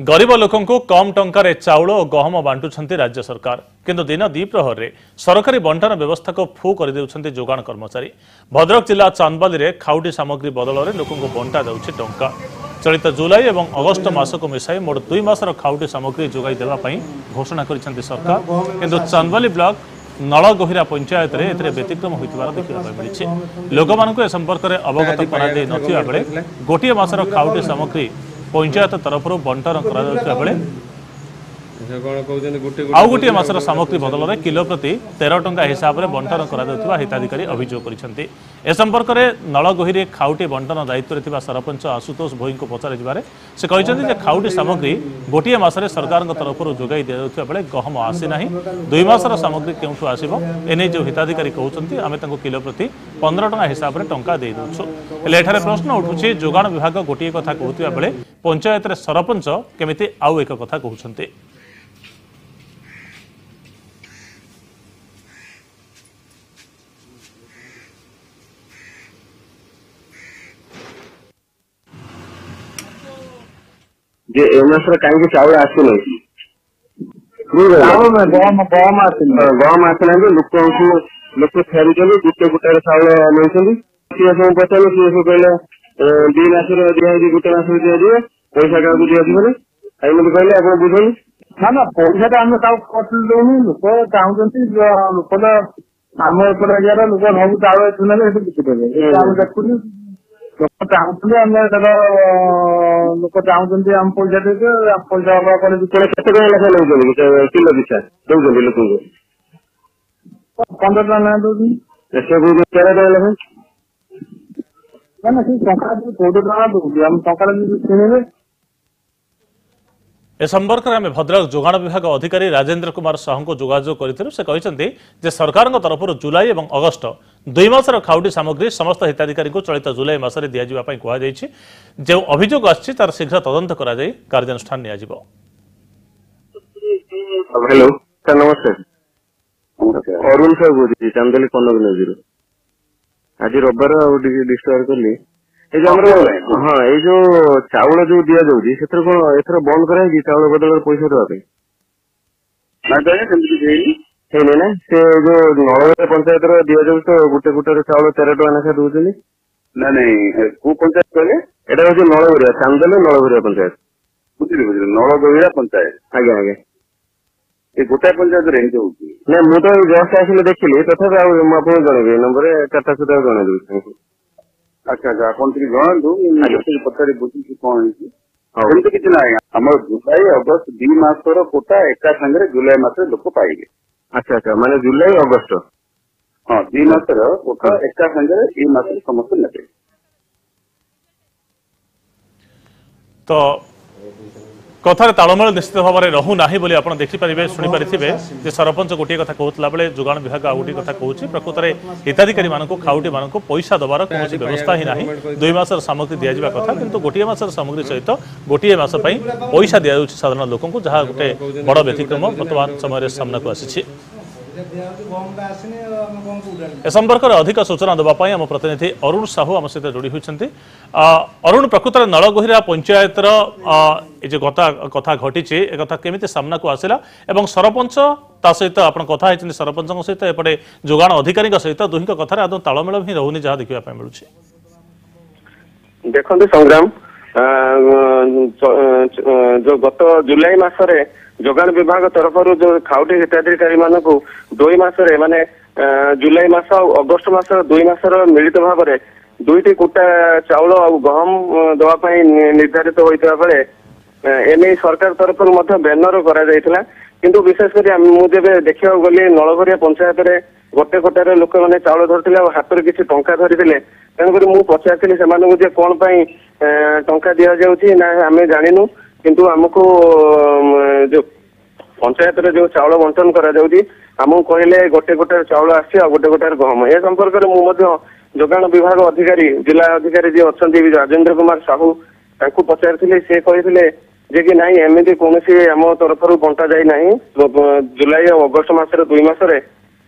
गरीब लोकंकु कम टंकार चाउल और गहम बांटुंट राज्य सरकार किंतु दिन द्विप्रहर में सरकारी बंटन व्यवस्था को फू कर जोगाण कर्मचारी। भद्रक जिला चांदबाली में खाउटी सामग्री बदल में लोक बंटा जाउछि टंका। चलित जुलाई और अगस्ट मास को मिसाई मोट 2 मासर खाउटी सामग्री जोगाई देवाई घोषणा कर सरकार किंतु चांदबाली ब्लॉक नलगहिरा पंचायत में एथिरे व्यतिक्रम होइतिबार देखिबा मिलिछि। लोक मानकु ए संपर्क में अवगत करा जाय नथिबा बेले गोटिए मासर खाउटी सामग्री पंचायत तरफ बंटन कर आउ गोटे मासर सामग्री बदल में किलो प्रति 13 टंका हिसाब से बंटन कर हिताधिकारी अभियोग कर संपर्क में नलगहिरी खाउटी बंटन दायित्व सरपंच आशुतोष भोई को पचार से कहते खाउटी सामग्री गोटे मसरे सरकार तरफ जोगाई दि जाता बेले गहम आसीना 2 मासर सामग्री क्यों आसो एने जो हिताधिकारी कहते आम किलो प्रति 15 टंका हिसाब से टंका दे दूँ। एठारे प्रश्न उठुछि जोगाण विभाग गोटे कथा कहता बेले पंचायत सरपंच केमिति आउ एक कथा कहते। जे एमएसर कहीं चाउल आसना गम आसना लोक फेरी गोटे गोटे चाउल नहीं सब पचार सी सब कहले 2 मास दिखाई गोटे मास दिखाई पैसा क्या दिखाई एमती कहले आप बुझे ना पैसा आम दौनी लोक चाहते लोक आम एपट एरिया लोक सब चाउल चुना बिकिदेवे आम देखुनी लोक चाहते लोक चाहते आम पैसा देखे पैसा केते लेखा नौ किलो पिछा दौर लोक 15 टका दौर 13 टका लेखा ना 14 टका दौर आम टका किणे। ए संपर्क में आम भद्रक जोगाण विभाग अधिकारी राजेन्द्र कुमार साहू को जोगाजोग कर सरकार तरफ जुलाई और अगस्ट 2 मासर खाउटी सामग्री समस्त हिताधिकारी को चलित जुलाई मासरे दि जावाई कहुई जो अभियोग आछि तार शीघ्र तदंत करा जाई कार्यानुष्ठान निया जिवो। हेलो सर नमस्कार अरुण सर बोलছি चांदली कनक नदीर आज रविवार डिस्टर्ब कली हाँ ये जो चाउल जो दि जाऊँगी कौन एथर बंद कराई चाउल बदल पैसा देने ना से जो नलगहिरा पंचायत दि जाऊ तो गोटे गोटे चाउल 13 टका लेखा दौरान ना नहीं कौ पंचायत कहले एटा हूँ नलगहिरा चांदली नलगहिरा पंचायत बुझे बुझे नलगहिरा पंचायत आज्ञा आज्ञा ये गोटाए पंचायत ना मुझे जस्ट आसिले देखिली तथा आपको जनइबी नंबर 4टा सुधा जनईदेवी। अच्छा अच्छा अपन जनातु पचारि बुझी कौन होती किसी ना आम जुलाई अगस्त 2 मासर कोटा एका सागर जुलाई मास लोक पाइबे। अच्छा अच्छा माने जुलाई अगस्त हाँ 2 मासर कोटा एका सागर ये मास समस्त ने तो कथार तालमेल निश्चित भाव में रहूना बोली आप देखिपारे शुणिपारे सरपंच गोटे कथा कहला बेले जोगाण विभाग आ गोटे कथा कहूँ प्रकृत में हिताधिकारी मानक खाउटी मानक पैसा दबार कौन व्यवस्था ही ना 2 मासर सामग्री दि जावा कथा किंतु गोटे मासर सामग्री सहित गोटे मास पैसा दि जाऊँ साधारण लोक जहाँ गोटे बड़ व्यतिक्रम वर्तमान समय सामना को आसी। ए संपर्क में अधिक सूचना देवाई आम प्रतिनिधि अरुण साहू आम सहित जोड़ी होती। अरुण प्रकृत में नलगहिरा पंचायत जो कथा घटी एक कथा केमिति सामना को आसला एवं सरपंच ता सहित आप कथा सरपंच सहित एपटे जोगाण अधिकारी सहित दुही कथार आदौ तालमेल ही रोनी जहाँ देखा मिलूँ। देखो संग्राम जो गत जुलाई मासरे जोगाण विभाग तरफ जो खाउटी हिताधिकारी मानक 2 मासरे माने जुलाई मास और अगस्ट मास 2 मासर मिलित भाव में 2टी कुटा चाउल और गहम दवाई निर्धारित होता बेले एने सरकार तरफ बैनर करा किंतु विशेषकर मुझे देखा गली नलगहिरा पंचायत में गोटे गोटे लोक मैंने चाउल धरते हाथ में किसी टंका धरी तेणुक मुझे पचारि से कौन टंका दि जाऊँगी ना आम जानू किंतु आमको जो पंचायत जो चाउल बंटन करा कहले गोटे गोटे चाउल आसी गोटे गोटे गहम ए संपर्क में मुझे जोगाण विभाग अधिकारी जिला अधिकारी जी अच्छा राजेन्द्र कुमार साहू पचारि से कहते कि नाई एमती कौन आम तरफ बंटा जाए ना जुलाई और अगस्ट मास 2 मासरे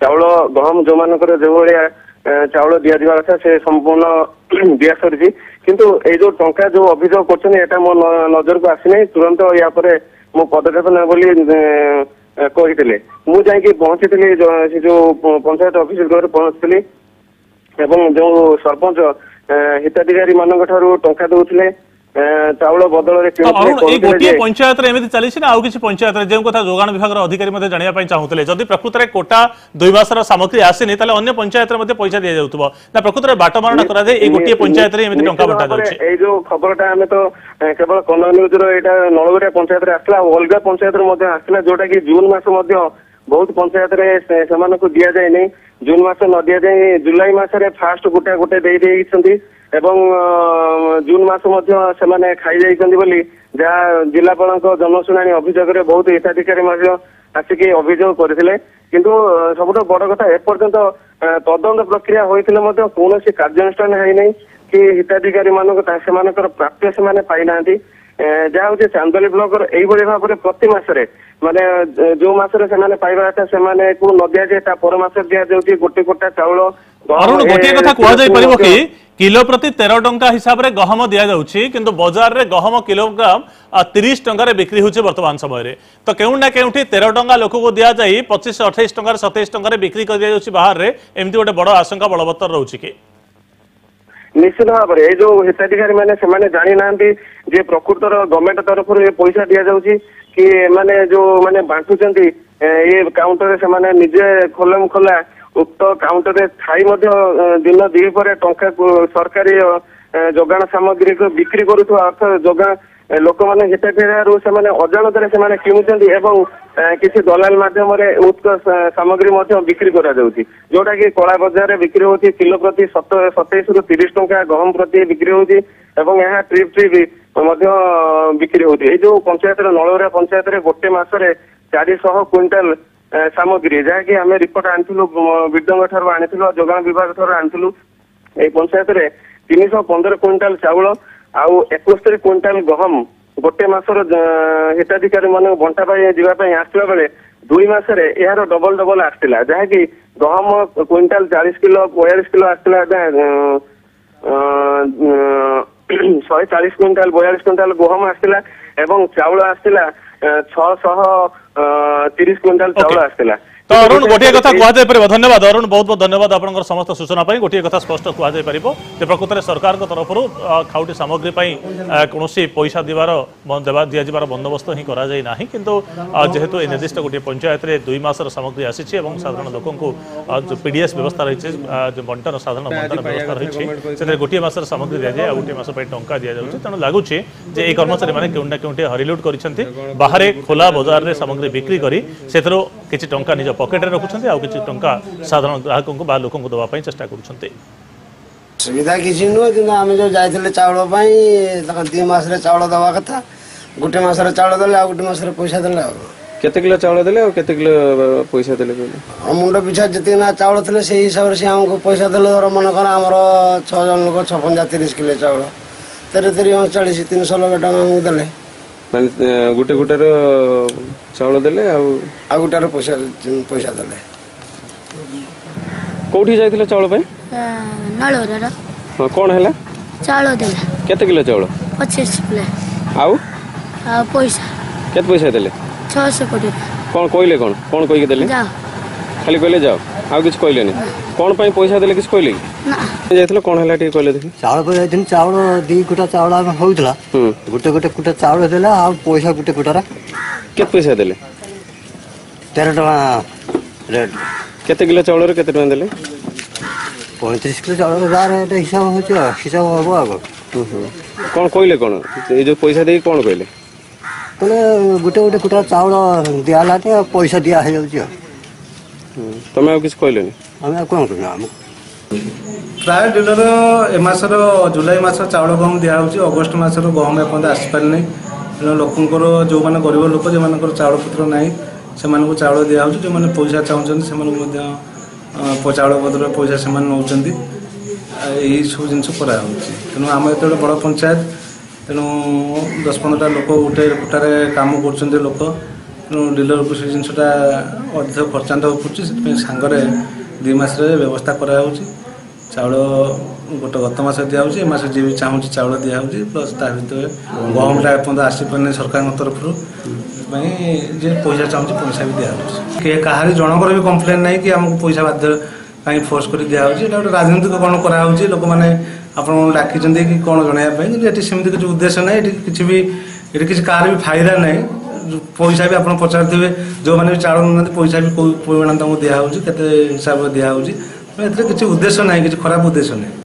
चाउल गहम जो मान जो भाया ଚାଉଳ ଦିଆଯିବା କଥା ସେ ସମ୍ପୂର୍ଣ୍ଣ ଦିଆ ସରିଛି। କିନ୍ତୁ ଏଇ ଯୋଉ ଟଙ୍କା ଯୋଉ ଅଭିଯୋଗ କରୁଛନ୍ତି ଏଟା ମୋ ନଜରକୁ ଆସିନାହିଁ। ତୁରନ୍ତ ୟା ଉପରେ ମୁଁ ପଦକ୍ଷେପ ନେବ ବୋଲି କହିଥିଲେ। ମୁଁ ଯାଇକି ପହଞ୍ଚିଥିଲି ସେ ଯୋଉ ପଞ୍ଚାୟତ ଅଫିସ ଘରେ ପହଞ୍ଚିଥିଲି ଏବଂ ଯୋଉ ସରପଞ୍ଚ ହିତାଧିକାରୀ ମାନଙ୍କ ଠାରୁ ଟଙ୍କା ଦଉଥିଲେ ଚାଉଳ ବଦଳରେ ଗୋଟିଏ ପଞ୍ଚାୟତରେ ଏମିତି ଚାଲିଛି ନା ଆଉ କିଛି ପଞ୍ଚାୟତରେ ଯେଉଁ କଥା ଯୋଗାଣ ବିଭାଗର ଅଧିକାରୀ ମଧ୍ୟ ଜାଣିବା ପାଇଁ ଚାହୁଁଥିଲେ ଯଦି ପ୍ରକୃତରେ କୋଟା 2 ମାସର ସାମଗ୍ରୀ ଆସିନି ତାହେଲେ ଅନ୍ୟ ପଞ୍ଚାୟତରେ ମଧ୍ୟ ପଇସା ଦିଆଯାଉଥିବ ନା ପ୍ରକୃତରେ ବାଟମାରଣା କରାଯାଏ ଏଇ ଗୋଟିଏ ପଞ୍ଚାୟତରେ ଏମିତି ଟଙ୍କା ବଣ୍ଟା ଯାଉଛି? ଏଇ ଯୋଉ ଖବରଟା ଆମେ ତ କେବଳ କନ୍ଧମାଳ ନ୍ୟୁଜର ଏଇଟା ନଳଗଡ଼ିଆ ପଞ୍ଚାୟତରେ ଆସିଥିଲା ଆଉ ଅଲଗା ପଞ୍ଚାୟତରେ ମଧ୍ୟ ଆସିଥିଲା ଯୋଉଟା କି ଜୁନ ମାସ ମଧ୍ୟ ବହୁତ ପଞ୍ଚାୟତରେ ସେମାନଙ୍କୁ ଦିଆଯାଇନି। ଜୁନ ମାସ ନ ଦିଆଯାଇ ଜୁଲାଇ ମାସରେ ଫାଷ୍ଟ ଗୋଟେ ଦେଇଛନ୍ତି ଏବଂ ଜୁନ ମାସ ମଧ୍ୟ ସେମାନେ ଖାଇଯାଇଛନ୍ତି ବୋଲି ଯାହା ଜିଲ୍ଲାପାଳଙ୍କ ଜନଶୁଣାଣି ଅଭିଯୋଗରେ ବହୁତ ହିତାଧିକାରୀ ମଧ୍ୟ ଆସିକି ଅଭିଯୋଗ କରିଥିଲେ। କିନ୍ତୁ ସବୁଠୁ ବଡ କଥା ଏପର୍ଯ୍ୟନ୍ତ ତଦନ୍ତ ପ୍ରକ୍ରିୟା ହୋଇଥିଲେ ମଧ୍ୟ କୌଣସି କାର୍ଯ୍ୟାନୁଷ୍ଠାନ ହେଇନାହିଁ କି ହିତାଧିକାରୀ ମାନଙ୍କୁ ସେମାନଙ୍କର ପ୍ରାପ୍ୟ ସେମାନେ ପାଇନାହାନ୍ତି। ଯାହା ହଉଛି ଚାନ୍ଦୋଲି ବ୍ଲକର ଏଇଭଳି ଭାବରେ ପ୍ରତି ମାସରେ ମାନେ ଯୋଉ ମାସରେ ସେମାନେ ପାଇବା କଥା ସେମାନଙ୍କୁ ନ ଦିଆଯାଏ ତା ପର ମାସରେ ଦିଆଯାଉଛି ଗୋଟେ କୋଟା ଚାଉଳ। ଗୋଟିଏ କଥା କୁହାଯାଇ ପାରିବ କି କିଲୋ ପ୍ରତି 13 ଟଙ୍କା ହିସାବରେ ଗହମ ଦିଆଯାଉଛି କିନ୍ତୁ ବଜାରରେ ଗହମ କିଲୋଗ୍ରାମ 30 ଟଙ୍କାରେ ବିକ୍ରି ହେଉଛି ବର୍ତ୍ତମାନ ସମୟରେ। ତ କେଉଁ ନା କେଉଁଠି 13 ଟଙ୍କା ଲୋକକୁ ଦିଆଯାଇ 25-28 ଟଙ୍କାରେ 27 ଟଙ୍କାରେ ବିକ୍ରି କରିଦିଆଯାଉଛି ବାହାରେ ଏମିତି ଗୋଟେ ବଡ ଆଶଙ୍କା ବଳବତ୍ତର ରହୁଛି କି? ନିଶ୍ଚିତ ଭାବରେ ଏଇ ଯୋଉ ହିତାଧିକାରୀ ମାନେ ସେମାନେ ଜାଣିନାହାନ୍ତି ଯେ ପ୍ରକୃତର ଗଭର୍ଣ୍ଣମେଣ୍ଟ ତରଫରୁ ଏ ପଇସା ଦିଆଯାଉଛି କି ଏମାନେ ଯୋଉ ମାନେ ବାଣ୍ଟୁଛନ୍ତି ଏ କାଉଣ୍ଟରରେ ସେମାନେ ନିଜେ ଖୋଲମ ଖୋଲା ଉକ୍ତ କାଉଣ୍ଟରରେ ଥାଇ ମଧ୍ୟ ଦିନ ଦ୍ୱିପହରେ ଟଙ୍କା ସରକାରୀ ଯୋଗାଣ ସାମଗ୍ରୀକୁ ବିକ୍ରି କରୁଥିବା ଅର୍ଥ ଯୋଗାଣ ଲୋକମାନେ ହିତାଧିକାରୀରୁ ସେମାନେ ଅଜାଣତରେ ସେମାନେ କିଣୁଛନ୍ତି ଏବଂ କିଛି ଦଲାଲ ମାଧ୍ୟମରେ ଉକ୍ତ ସାମଗ୍ରୀ ମଧ୍ୟ ବିକ୍ରି କରାଯାଉଛି ଯୋଉଟା କି କଳା ବଜାରରେ ବିକ୍ରି ହଉଛି କିଲୋ ପ୍ରତି 27ରୁ 30 ଟଙ୍କା ଗହମ ପ୍ରତି ବିକ୍ରି ହଉଛି ଏବଂ ଏହା ଟ୍ରିପ୍ ମଧ୍ୟ ବିକ୍ରି ହଉଛି। ଏଇ ଯୋଉ ପଞ୍ଚାୟତର ନଳଗଡ଼ିଆ ପଞ୍ଚାୟତରେ ଗୋଟେ ମାସରେ 400 କ୍ୱିଣ୍ଟାଲ ସାମଗ୍ରୀ ଯାହାକି ଆମେ ରିପୋର୍ଟ ଆଣିଥିଲୁ ବିଡଙ୍କ ଠାରୁ ଆଣିଥିଲୁ ଯୋଗାଣ ବିଭାଗ ଠାରୁ ଆଣିଥିଲୁ। ଏଇ ପଞ୍ଚାୟତରେ 315 କ୍ୱିଣ୍ଟାଲ ଚାଉଳ ଆଉ 71 କ୍ୱିଣ୍ଟାଲ ଗହମ ଗୋଟେ ମାସର ହିତାଧିକାରୀ ମାନଙ୍କୁ ବଣ୍ଟା ପାଇଁ ଯିବା ପାଇଁ ଆସିଥିବା ବେଳେ 2 ମାସରେ ଏହାର ଡବଲ ଆସିଥିଲା ଯାହାକି ଗହମ କ୍ୱିଣ୍ଟାଲ 40 କିଲୋ 42 କିଲୋ ଆସିଥିଲା 140 କ୍ୱିଣ୍ଟାଲ 42 କ୍ୱିଣ୍ଟାଲ ଗହମ ଆସିଥିଲା ଏବଂ ଚାଉଳ ଆସିଥିଲା 630 क्विंटाल चावल आसला। तो अरुण गोटे कथा कहुई पार धन्यवाद अरुण बहुत बहुत धन्यवाद आपंकर समस्त सूचना गोटे कथा स्पष्ट कहुई पार प्रकृत में सरकार तरफ खाउटी सामग्री कौन पैसा दिजार बंदोबस्त ही कराना किंतु जेहेतु निर्दिष्ट गोटे पंचायत में 2 मासर सामग्री आसी साधारण लोक पीडीएस व्यवस्था रही बंटन साधारण बंटन व्यवस्था रही से गोटे मासर सामग्री दि जाए गोटे मास टंका दि जाऊँगी तेणु लगुच कर्मचारी मैंने केउना केउंटे हरिलुट कर बाहर खोला बजार में सामग्री बिक्री कर किसी टंका निज पकेट रखुंट आ किसी टंका साधारण ग्राहक लोक देवाई चेष्टा कर सुविधा किसी नुह कि आम जो जाते चाउल 2 मास चाउल दवा कथा गोटे मासर चाउल देले आ गोटे मासर पैसा देले केते किलो चाउल देले और केते किलो पैसा देले मुंड पिछा जिते ना चाउल थे से हिसाब से हमको पैसा देले मन कर आमर 6 जन लोक 56-30 किलो चाउल 40 300 टका हमको देले माने गुटे गुटे चाउल देले आ गुटार पैसा देले कोठी जाइथिले चाउल पे नळोरा हां कोन हैला चाउल देला केते किलो चाउल 25 किलो आउ पैसा केते पैसा देले 600 कोटी कोन कोइले कोन कोइ के देले जाओ खाली कहले जाओ आ कुछ कहले नहीं कोन पई पैसा देले किछ कहले ना जाइथिले कोन हैला ठीक कहले देखि चाउल पे दिन चाउल 2 कुटा चाउल होउतला गुटे गुटे कुटा चाउल देला आ पैसा गुटे कुटारा केते पैसा देले 13 टका रेट केते किलो चाउल रे केते टका देले 35 किलो चाउल जार हिसाब होछ हिसाब होबो आगो कोन कहले कोन ए जो पैसा देई कोन कहले तले गुटे गुटे कुटा चाउल दियाला ते पैसा दिया हे जाउछ तमे आ किछ कहले नहीं हम कोन करना हम प्राय डीलर ए मासर जुलाई मास चाउल गहम दिया अगस्ट मासर गहम एपर्यंत आसीपार नहीं तेणु लोकंर जो मैंने गरीब लोक जो चाउल पत्र ना से चाउल दिया जो मैंने पैसा चाहते से चाउल पत्र पैसा से नौ यही सब जिन तेणु आम ये बड़ पंचायत तेणु 10-15टा लोक गोटे गोटार काम कर लोक तेणु डीलर को से जिनटा अधिक खर्चांत पड़े से सांगरे 2 मास व्यवस्था कराऊँगी ଚାଉଳ ଗୋଟେ ଗତ ମାସ ଦିଆହେଉଛି, ଏ ମାସ ଯିଏ ବି ଚାହୁଁଛି ଚାଉଳ ଦିଆହେଉଛି, ପ୍ଲସ୍ ତା ଭିତରେ ଗହମଟା ଏପର୍ଯ୍ୟନ୍ତ ଆସିପାରୁନି ସରକାରଙ୍କ ତରଫରୁ, ସେଥିପାଇଁ ଯିଏ ପଇସା ଚାହୁଁଛି ପଇସା ବି ଦିଆହେଉଛି। କାହାରି ଜଣଙ୍କର ବି କମ୍ପ୍ଲେନ୍ ନାହିଁ କି ଆମକୁ ପଇସା ବାଧ୍ୟ କାହିଁ ଫୋର୍ସ କରି ଦିଆହେଉଛି, ଏଇଟା ଗୋଟେ ରାଜନୈତିକ କ'ଣ କରାହେଉଛି, ଲୋକମାନେ ଆପଣଙ୍କୁ ଡାକିଛନ୍ତି କି କ'ଣ ଜଣାଇବା ପାଇଁ, କିନ୍ତୁ ଏଠି ସେମିତି କିଛି ଉଦ୍ଦେଶ୍ୟ ନାହିଁ, ଏଠି କିଛି କାହାର ବି ଫାଇଦା ନାହିଁ। ପଇସା ବି ଆପଣ ପଚାରୁଥିବେ, ଯେଉଁମାନେ ବି ଚାଉଳ ନେଉନାହାନ୍ତି ପଇସା ବି କେଉଁ ପରିମାଣ ତାଙ୍କୁ ଦିଆହେଉଛି, କେତେ ହିସାବରେ ଦିଆହେଉଛି, ଏଥିରେ କିଛି ଉଦ୍ଦେଶ୍ୟ ନାହିଁ, କିଛି ଖରାପ ଉଦ୍ଦେଶ୍ୟ ନାହିଁ।